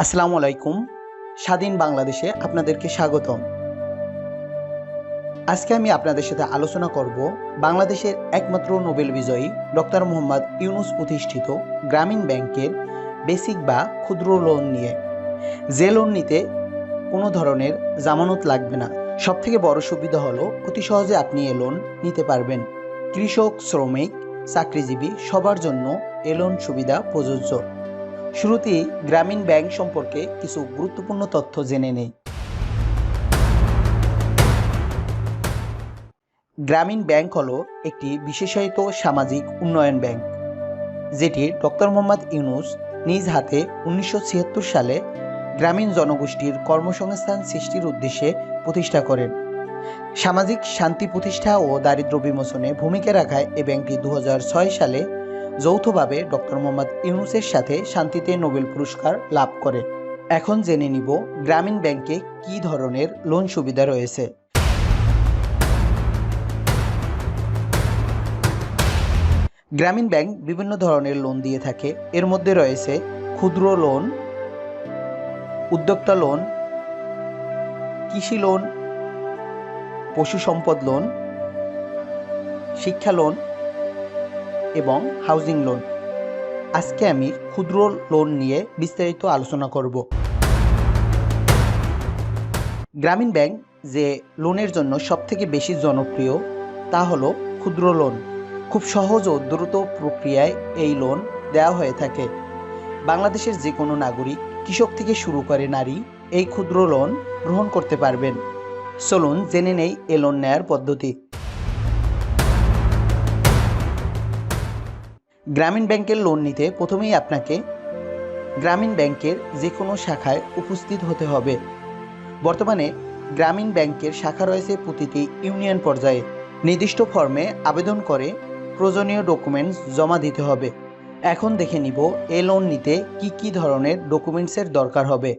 আসসালামু আলাইকুম। স্বাধীন বাংলাদেশে আপনাদেরকে স্বাগতম। আজকে আমি আপনাদের সাথে আলোচনা করব বাংলাদেশের একমাত্র নোবেল বিজয়ী ডক্টর মোহাম্মদ ইউনূস প্রতিষ্ঠিত গ্রামীণ ব্যাংকের বেসিক বা ক্ষুদ্র লোন নিয়ে। যে লোন নিতে কোনো ধরনের জামানত লাগবে না। সবথেকে বড় সুবিধা হলো অতি সহজে আপনি এ লোন নিতে পারবেন। কৃষক, শ্রমিক, চাকরিজীবী সবার জন্য এ লোন সুবিধা প্রযোজ্য। শুরুতেই গ্রামীণ ব্যাংক সম্পর্কে কিছু গুরুত্বপূর্ণ তথ্য জেনে নেই। গ্রামীণ ব্যাংক হলো একটি বিশেষায়িত সামাজিক উন্নয়ন ব্যাংক, যেটি ডক্টর মোহাম্মদ ইউনূস নিজ হাতে 1976 সালে গ্রামীণ জনগোষ্ঠীর কর্মসংস্থান সৃষ্টির উদ্দেশ্যে প্রতিষ্ঠা করেন। সামাজিক শান্তি প্রতিষ্ঠা ও দারিদ্র্য বিমোচনে ভূমিকা রাখায় এ ব্যাংকটি 2006 সালে যৌথভাবে ডক্টর মোহাম্মদ ইউনূসের সাথে শান্তিতে নোবেল পুরস্কার লাভ করে। এখন জেনে নিব গ্রামীণ ব্যাংকে কী ধরনের লোন সুবিধা রয়েছে। গ্রামীণ ব্যাংক বিভিন্ন ধরনের লোন দিয়ে থাকে। এর মধ্যে রয়েছে ক্ষুদ্র লোন, উদ্যোক্তা লোন, কৃষি লোন, পশু সম্পদ লোন, শিক্ষা লোন এবং হাউজিং লোন। আজকে আমি ক্ষুদ্র লোন নিয়ে বিস্তারিত আলোচনা করব। গ্রামীণ ব্যাংক যে লোনের জন্য সবথেকে বেশি জনপ্রিয় তা হলো ক্ষুদ্র লোন। খুব সহজ ও দ্রুত প্রক্রিয়ায় এই লোন দেওয়া হয়ে থাকে। বাংলাদেশের যে কোনো নাগরিক, কৃষক থেকে শুরু করে নারী, এই ক্ষুদ্র লোন গ্রহণ করতে পারবেন। চলুন জেনে নেই এ লোন নেয়ার পদ্ধতি। গ্রামীণ ব্যাংকের লোন নিতে প্রথমেই আপনাকে গ্রামীণ ব্যাংকের যে কোনো শাখায় উপস্থিত হতে হবে। বর্তমানে গ্রামীণ ব্যাংকের শাখা রয়েছে প্রতিটি ইউনিয়ন পর্যায়ে। নির্দিষ্ট ফর্মে আবেদন করে প্রয়োজনীয় ডকুমেন্টস জমা দিতে হবে। এখন দেখে নিব এ লোন নিতে কি কি ধরনের ডকুমেন্টসের দরকার হবে।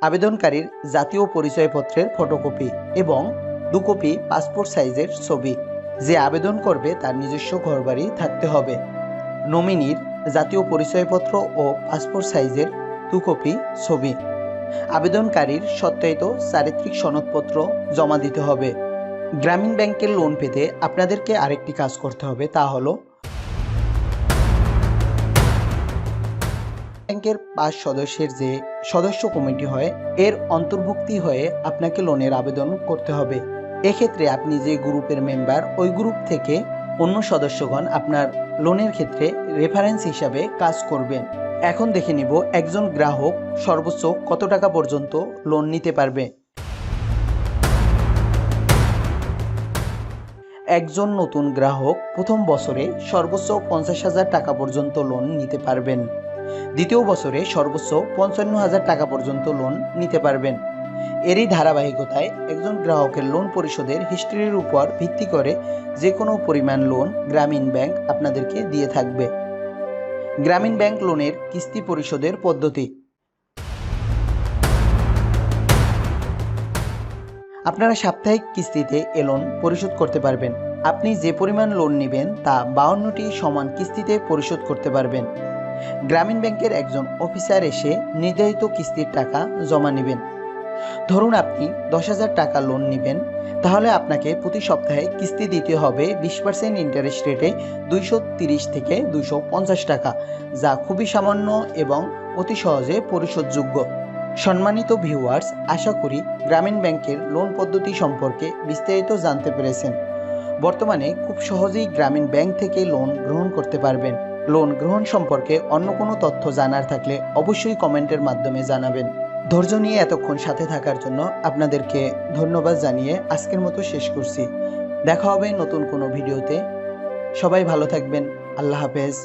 আবেদনকারীর জাতীয় পরিচয়পত্রের ফটোকপি এবং 2 কপি পাসপোর্ট সাইজের ছবি। যে আবেদন করবে তার নিজস্ব ঘরবাড়ি থাকতে হবে। নমিনির জাতীয় পরিচয়পত্র ও পাসপোর্ট সাইজের 2 কপি ছবি। আবেদনকারীর সত্যায়িত চারিত্রিক সনদপত্র জমা দিতে হবে। গ্রামীণ ব্যাংকের লোন পেতে আপনাদেরকে আরেকটি কাজ করতে হবে, তা হলো ব্যাংকের 5 সদস্যের যে সদস্য কমিটি হয় এর অন্তর্ভুক্তি হয়ে আপনাকে লোনের আবেদন করতে হবে। এক্ষেত্রে আপনি যে গ্রুপের মেম্বার, ওই গ্রুপ থেকে অন্য সদস্যগণ আপনার লোনের ক্ষেত্রে রেফারেন্স হিসাবে কাজ করবেন। এখন দেখে নিব একজন গ্রাহক সর্বোচ্চ কত টাকা পর্যন্ত লোন নিতে পারবে। একজন নতুন গ্রাহক প্রথম বছরে সর্বোচ্চ 50,000 টাকা পর্যন্ত লোন নিতে পারবেন। দ্বিতীয় বছরে সর্বোচ্চ 55,000 টাকা পর্যন্ত লোন নিতে পারবেন। এরই ধারাবাহিকতায় একজন গ্রাহকের লোন পরিশোধের হিস্ট্রির উপর ভিত্তি করে যে কোনো পরিমাণ লোন গ্রামীণ ব্যাংক আপনাদেরকে দিয়ে থাকবে। গ্রামীণ ব্যাংক লোনের কিস্তি পরিশোধের পদ্ধতি। আপনারা সাপ্তাহিক কিস্তিতে এ লোন পরিশোধ করতে পারবেন। আপনি যে পরিমাণ লোন নেবেন তা 52টি সমান কিস্তিতে পরিশোধ করতে পারবেন। গ্রামীণ ব্যাংকের একজন অফিসার এসে নির্ধারিত কিস্তির টাকা জমা নেবেন। ধরুন আপনি 10,000 টাকা লোন নেবেন, তাহলে আপনাকে প্রতি সপ্তাহে কিস্তি দিতে হবে 20% ইন্টারেস্ট রেটে 230 থেকে 250 টাকা, যা খুবই সামান্য এবং অতি সহজে পরিশোধযোগ্য। সম্মানিত ভিউয়ার্স, আশা করি গ্রামীণ ব্যাংকের লোন পদ্ধতি সম্পর্কে বিস্তারিত জানতে পেরেছেন। বর্তমানে খুব সহজেই গ্রামীণ ব্যাংক থেকে লোন গ্রহণ করতে পারবেন। লোন গ্রহণ সম্পর্কে অন্য কোনো তথ্য জানার থাকলে অবশ্যই কমেন্টের মাধ্যমে জানাবেন। ধৈর্য নিয়ে এতক্ষণ সাথে থাকার জন্য আপনাদেরকে ধন্যবাদ জানিয়ে আজকের মতো শেষ করছি। দেখা হবে নতুন কোনো ভিডিওতে। সবাই ভালো থাকবেন। আল্লাহ হাফেজ।